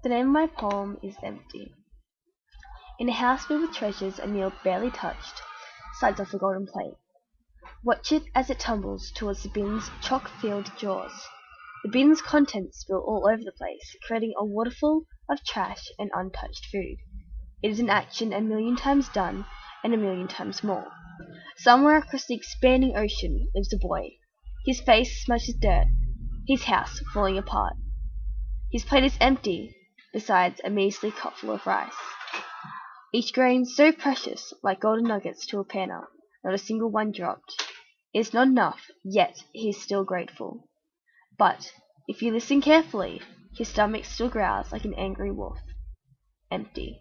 The name of my poem is Empty. In a house filled with treasures, a meal barely touched slides off a golden plate. Watch it as it tumbles towards the bin's chalk-filled jaws. The bin's contents spill all over the place, creating a waterfall of trash and untouched food. It is an action a million times done, and a million times more. Somewhere across the expanding ocean lives a boy. His face smudged with dirt, his house falling apart. His plate is empty, besides a measly cupful of rice. Each grain so precious, like golden nuggets to a panner, not a single one dropped. It is not enough, yet he is still grateful. But, if you listen carefully, his stomach still growls like an angry wolf. Empty.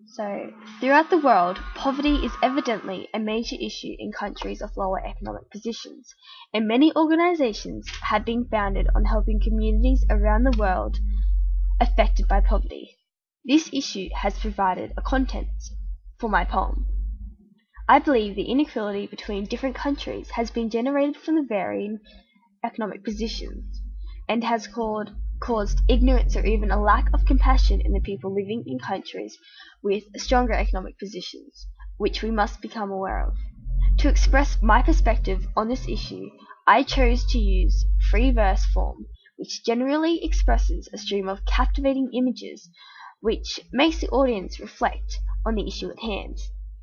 So, throughout the world, poverty is evidently a major issue in countries of lower economic positions, and many organizations have been founded on helping communities around the world affected by poverty. This issue has provided a content for my poem. I believe the inequality between different countries has been generated from the varying economic positions, and has caused ignorance or even a lack of compassion in the people living in countries with stronger economic positions, which we must become aware of. To express my perspective on this issue, I chose to use free verse form, which generally expresses a stream of captivating images which makes the audience reflect on the issue at hand.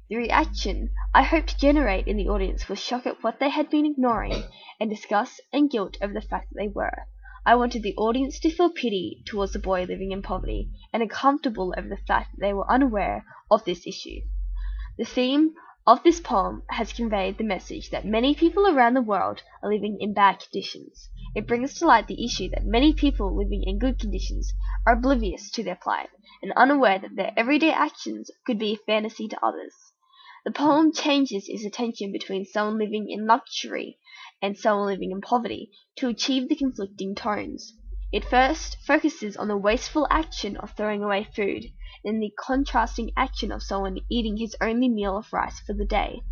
The reaction I hoped to generate in the audience was shock at what they had been ignoring, and disgust and guilt over the fact that they were. I wanted the audience to feel pity towards the boy living in poverty, and uncomfortable over the fact that they were unaware of this issue. The theme of this poem has conveyed the message that many people around the world are living in bad conditions. It brings to light the issue that many people living in good conditions are oblivious to their plight, and unaware that their everyday actions could be a fantasy to others. The poem changes its attention between someone living in luxury and someone living in poverty to achieve the conflicting tones. It first focuses on the wasteful action of throwing away food, then the contrasting action of someone eating his only meal of rice for the day.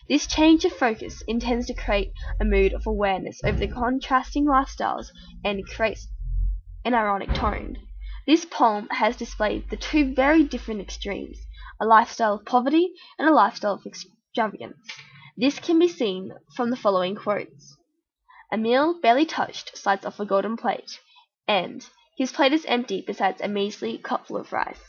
This change of focus intends to create a mood of awareness over the contrasting lifestyles and creates an ironic tone. This poem has displayed the two very different extremes, a lifestyle of poverty and a lifestyle of extravagance. This can be seen from the following quotes. A meal barely touched slides off a golden plate, and his plate is empty besides a measly cupful of rice.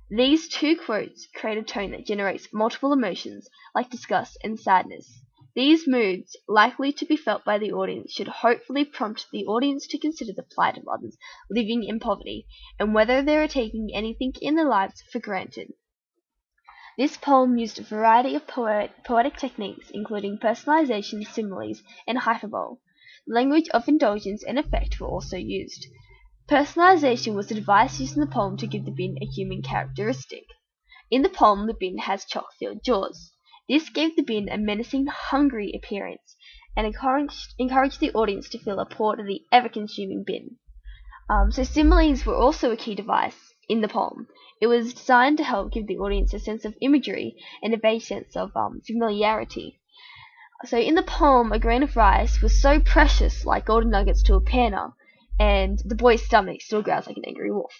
These two quotes create a tone that generates multiple emotions like disgust and sadness. These moods, likely to be felt by the audience, should hopefully prompt the audience to consider the plight of others living in poverty, and whether they are taking anything in their lives for granted. This poem used a variety of poetic techniques, including personalization, similes, and hyperbole. The language of indulgence and effect were also used. Personalization was the device used in the poem to give the bin a human characteristic. In the poem, the bin has chalk-filled jaws. This gave the bin a menacing, hungry appearance, and encouraged the audience to feel appalled at the ever-consuming bin. So similes were also a key device in the poem. It was designed to help give the audience a sense of imagery and a vague sense of familiarity. So in the poem, a grain of rice was so precious, like golden nuggets to a panner, and the boy's stomach still growls like an angry wolf.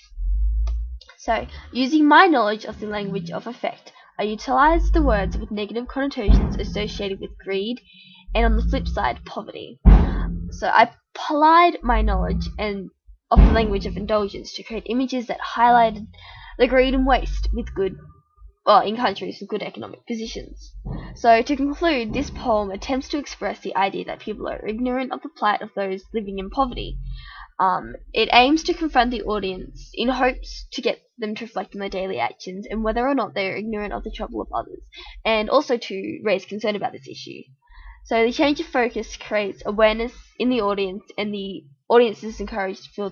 So, using my knowledge of the language of effect, I utilized the words with negative connotations associated with greed, and on the flip side, poverty. So I applied my knowledge of the language of indulgence to create images that highlighted the greed and waste in countries with good economic positions. So to conclude, this poem attempts to express the idea that people are ignorant of the plight of those living in poverty. It aims to confront the audience in hopes to get them to reflect on their daily actions and whether or not they are ignorant of the trouble of others, and also to raise concern about this issue. So the change of focus creates awareness in the audience, and the audience is encouraged to feel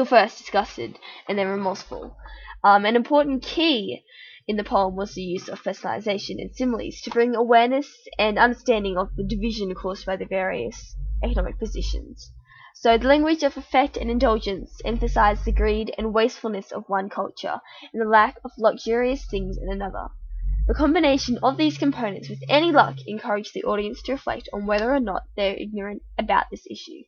first disgusted and then remorseful. An important key in the poem was the use of personalization and similes to bring awareness and understanding of the division caused by the various economic positions. So the language of effect and indulgence emphasized the greed and wastefulness of one culture and the lack of luxurious things in another. The combination of these components, with any luck, encouraged the audience to reflect on whether or not they are ignorant about this issue.